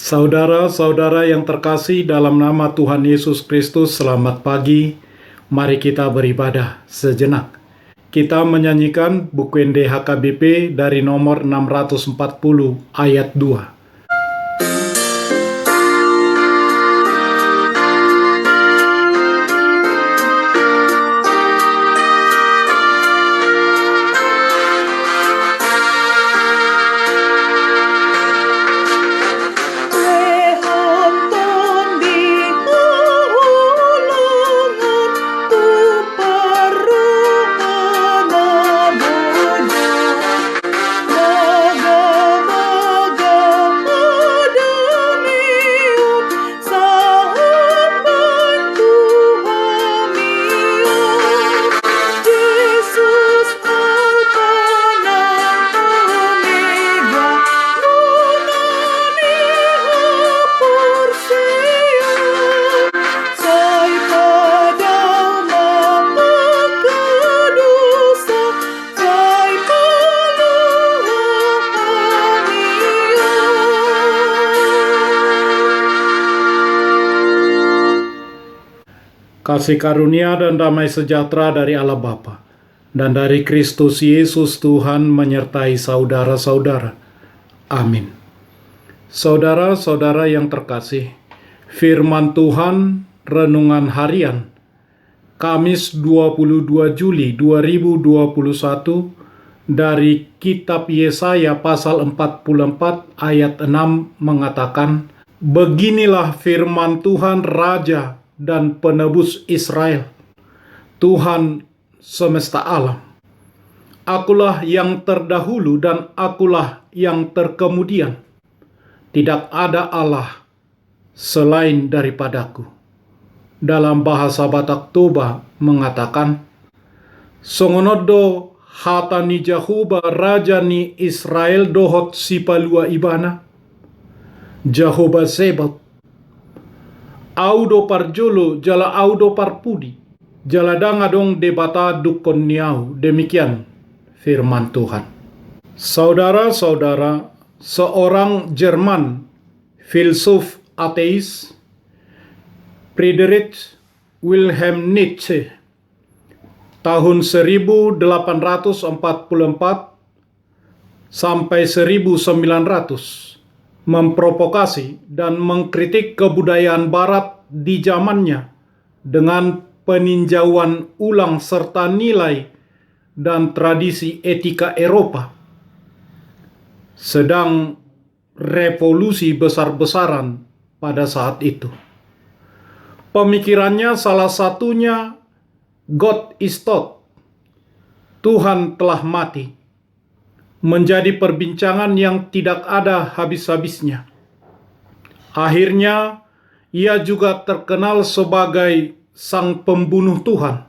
Saudara-saudara yang terkasih dalam nama Tuhan Yesus Kristus, selamat pagi. Mari kita beribadah sejenak. Kita menyanyikan buku NDHKBP dari nomor 640 ayat 2. Kasih karunia dan damai sejahtera dari Allah Bapa dan dari Kristus Yesus Tuhan menyertai saudara-saudara. Amin. Saudara-saudara yang terkasih, firman Tuhan renungan harian Kamis 22 Juli 2021 dari kitab Yesaya pasal 44 ayat 6 mengatakan, "Beginilah firman Tuhan Raja dan penebus Israel, Tuhan semesta alam. Akulah yang terdahulu dan akulah yang terkemudian. Tidak ada Allah selain daripadaku." Dalam bahasa Batak Toba mengatakan, "Songonodo hatani Jahuba Raja ni Israel dohot sipalua ibana, Jahoba Sebat. Audo parjolo jala audo parpudi, jala dangadong debata dukon niau." Demikian firman Tuhan. Saudara-saudara, seorang Jerman filsuf ateis, Friedrich Wilhelm Nietzsche, tahun 1844 sampai 1900 memprovokasi dan mengkritik kebudayaan Barat di zamannya dengan peninjauan ulang serta nilai dan tradisi etika Eropa. Sedang revolusi besar-besaran pada saat itu. Pemikirannya salah satunya God is dead, Tuhan telah mati, menjadi perbincangan yang tidak ada habis-habisnya. Akhirnya, ia juga terkenal sebagai sang pembunuh Tuhan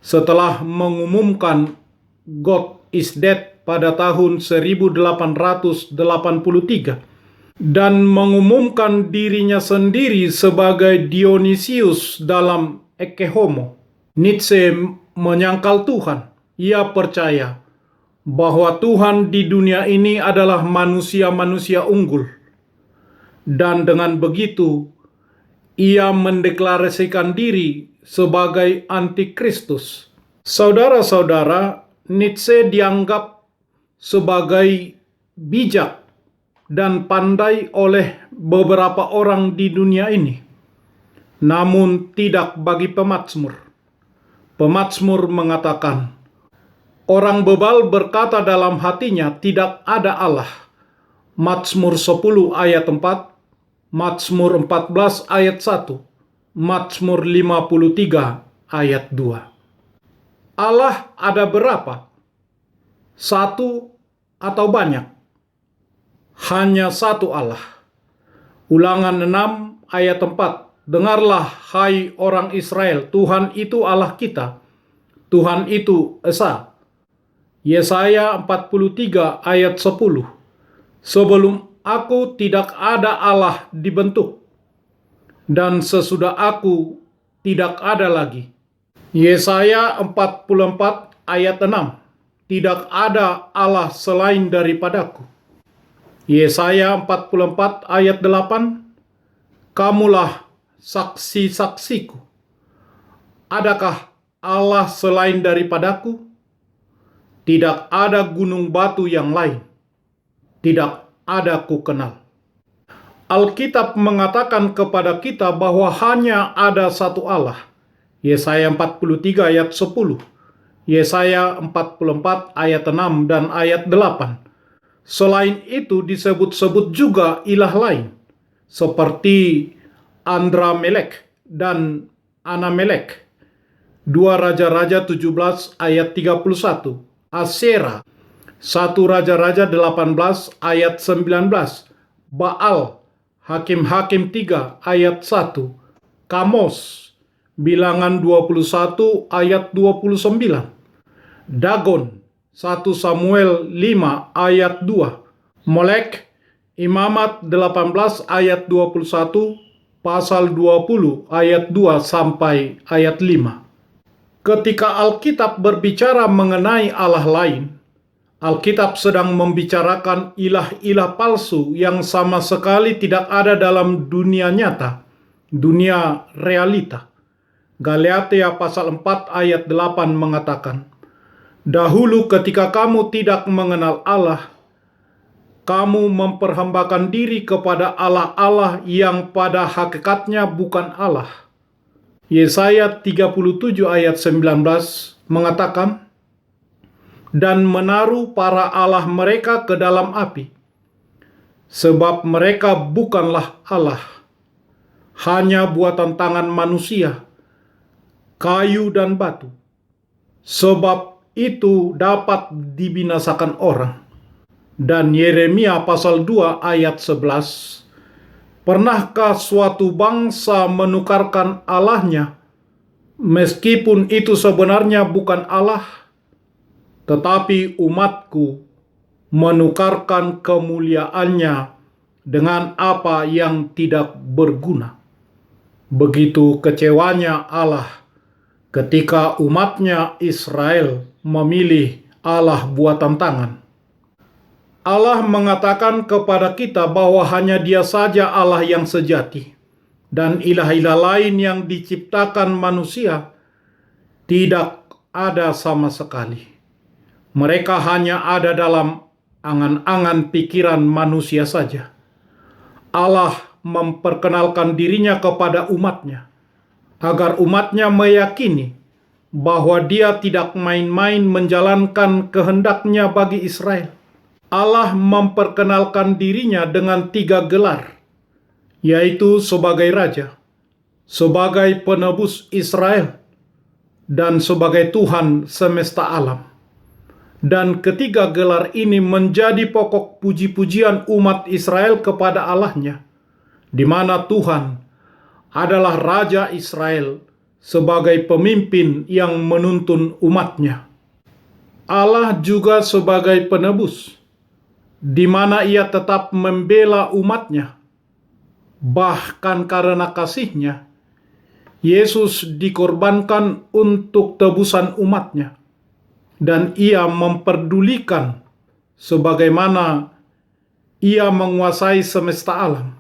setelah mengumumkan God is dead pada tahun 1883 dan mengumumkan dirinya sendiri sebagai Dionysius dalam Ecce Homo. Nietzsche menyangkal Tuhan. Ia percaya bahwa Tuhan di dunia ini adalah manusia-manusia unggul. Dan dengan begitu, ia mendeklarasikan diri sebagai antikristus. Saudara-saudara, Nietzsche dianggap sebagai bijak dan pandai oleh beberapa orang di dunia ini, namun tidak bagi pemazmur. Pemazmur mengatakan, orang bebal berkata dalam hatinya, tidak ada Allah. Mazmur 10 ayat 4, Mazmur 14 ayat 1, Mazmur 53 ayat 2. Allah ada berapa? Satu atau banyak? Hanya satu Allah. Ulangan 6 ayat 4. Dengarlah hai orang Israel, Tuhan itu Allah kita, Tuhan itu Esa. Yesaya 43 ayat 10. Sebelum aku tidak ada Allah dibentuk, dan sesudah aku tidak ada lagi. Yesaya 44 ayat 6. Tidak ada Allah selain daripadaku. Yesaya 44 ayat 8, kamulah saksi-saksiku. Adakah Allah selain daripadaku? Tidak ada gunung batu yang lain. Tidak ada ku kenal. Alkitab mengatakan kepada kita bahwa hanya ada satu Allah. Yesaya 43 ayat 10. Yesaya 44 ayat 6 dan ayat 8. Selain itu disebut-sebut juga ilah lain, seperti Andramelek dan Anamelek. 2 Raja-Raja 17 ayat 31. Asera. 1 Raja-Raja 18 ayat 19. Baal. Hakim-Hakim 3 ayat 1. Kamos. Bilangan 21 ayat 29. Dagon. 1 Samuel 5 ayat 2. Molek. Imamat 18 ayat 21, pasal 20 ayat 2 sampai ayat 5. Ketika Alkitab berbicara mengenai Allah lain, Alkitab sedang membicarakan ilah-ilah palsu yang sama sekali tidak ada dalam dunia nyata, dunia realita. Galatia pasal 4 ayat 8 mengatakan, dahulu ketika kamu tidak mengenal Allah, kamu memperhambakan diri kepada Allah-Allah yang pada hakikatnya bukan Allah. Yesaya 37 ayat 19 mengatakan, dan menaruh para Allah mereka ke dalam api, sebab mereka bukanlah Allah, hanya buatan tangan manusia, kayu dan batu. Sebab itu dapat dibinasakan orang. Dan Yeremia pasal 2 ayat 11, pernahkah suatu bangsa menukarkan Allahnya, meskipun itu sebenarnya bukan Allah? Tetapi umatku menukarkan kemuliaannya dengan apa yang tidak berguna. Begitu kecewanya Allah ketika umatnya Israel memilih Allah buatan tangan. Allah mengatakan kepada kita bahwa hanya Dia saja Allah yang sejati, dan ilah-ilah lain yang diciptakan manusia tidak ada sama sekali. Mereka hanya ada dalam angan-angan pikiran manusia saja. Allah memperkenalkan dirinya kepada umatnya, agar umatnya meyakini bahwa Dia tidak main-main menjalankan kehendaknya bagi Israel. Allah memperkenalkan dirinya dengan 3 gelar, yaitu sebagai Raja, sebagai penebus Israel, dan sebagai Tuhan semesta alam. Dan ketiga gelar ini menjadi pokok puji-pujian umat Israel kepada Allahnya, di mana Tuhan adalah Raja Israel sebagai pemimpin yang menuntun umatnya. Allah juga sebagai penebus, di mana Ia tetap membela umatnya. Bahkan karena kasih-Nya, Yesus dikorbankan untuk tebusan umatnya, dan Ia memperdulikan sebagaimana Ia menguasai semesta alam,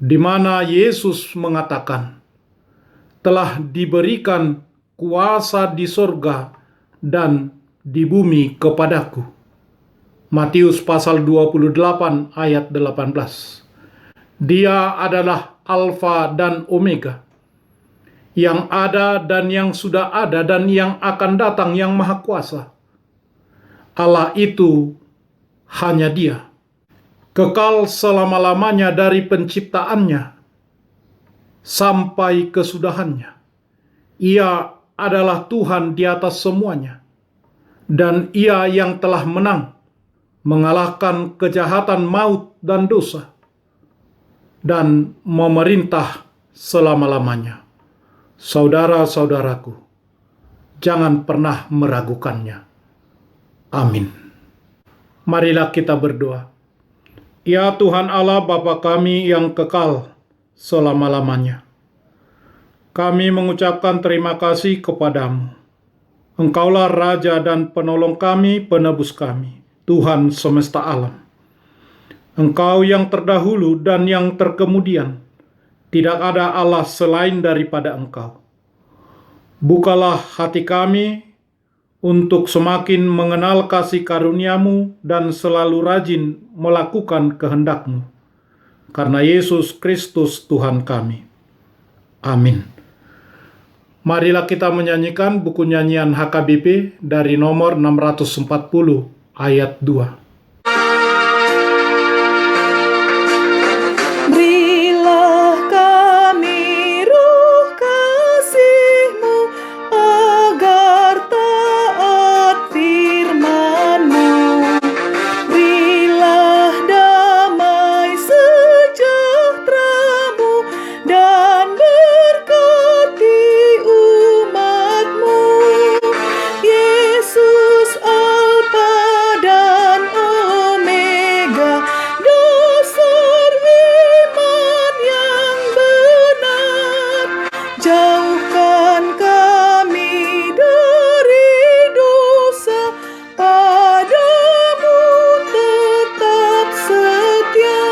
di mana Yesus mengatakan, telah diberikan kuasa di sorga dan di bumi kepadaku. Matius pasal 28 ayat 18. Dia adalah Alfa dan Omega, yang ada dan yang sudah ada dan yang akan datang, yang maha kuasa. Allah itu hanya Dia, kekal selama-lamanya dari penciptaannya sampai kesudahannya. Ia adalah Tuhan di atas semuanya, dan Ia yang telah menang, mengalahkan kejahatan, maut, dan dosa, dan memerintah selama-lamanya. Saudara-saudaraku, jangan pernah meragukannya. Amin. Marilah kita berdoa. Ya Tuhan Allah Bapa kami yang kekal selama-lamanya, kami mengucapkan terima kasih kepadamu. Engkaulah Raja dan Penolong kami, penebus kami, Tuhan semesta alam. Engkau yang terdahulu dan yang terkemudian, tidak ada Allah selain daripada Engkau. Bukalah hati kami untuk semakin mengenal kasih karunia-Mu dan selalu rajin melakukan kehendak-Mu. Karena Yesus Kristus Tuhan kami. Amin. Marilah kita menyanyikan buku nyanyian HKBP dari nomor 640 ayat 2. Berilah kami ruh kasih-Mu agar taat firman-Mu. Berilah damai sejahtera-Mu dan berkati umat-Mu. Yesus Alfa dan Omega, dasar iman yang benar. Jauhkan kami dari dosa, Padamu tetap setia.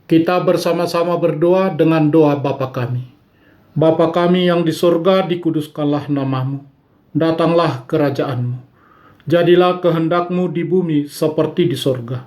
Kita bersama-sama berdoa dengan doa Bapa kami. Bapa kami yang di surga, dikuduskanlah nama-Mu. Datanglah kerajaan-Mu. Jadilah kehendak-Mu di bumi seperti di surga.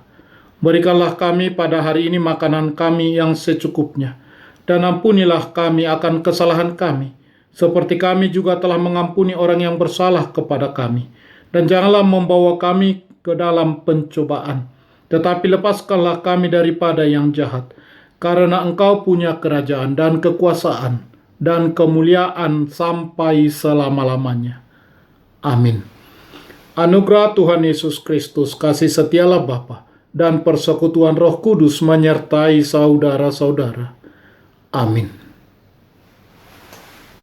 Berikanlah kami pada hari ini makanan kami yang secukupnya. Dan ampunilah kami akan kesalahan kami, seperti kami juga telah mengampuni orang yang bersalah kepada kami. Dan janganlah membawa kami ke dalam pencobaan, tetapi lepaskanlah kami daripada yang jahat. Karena Engkau punya kerajaan dan kekuasaan dan kemuliaan sampai selama-lamanya. Amin. Anugerah Tuhan Yesus Kristus, kasih setialah Bapa, dan persekutuan Roh Kudus menyertai saudara-saudara. Amin.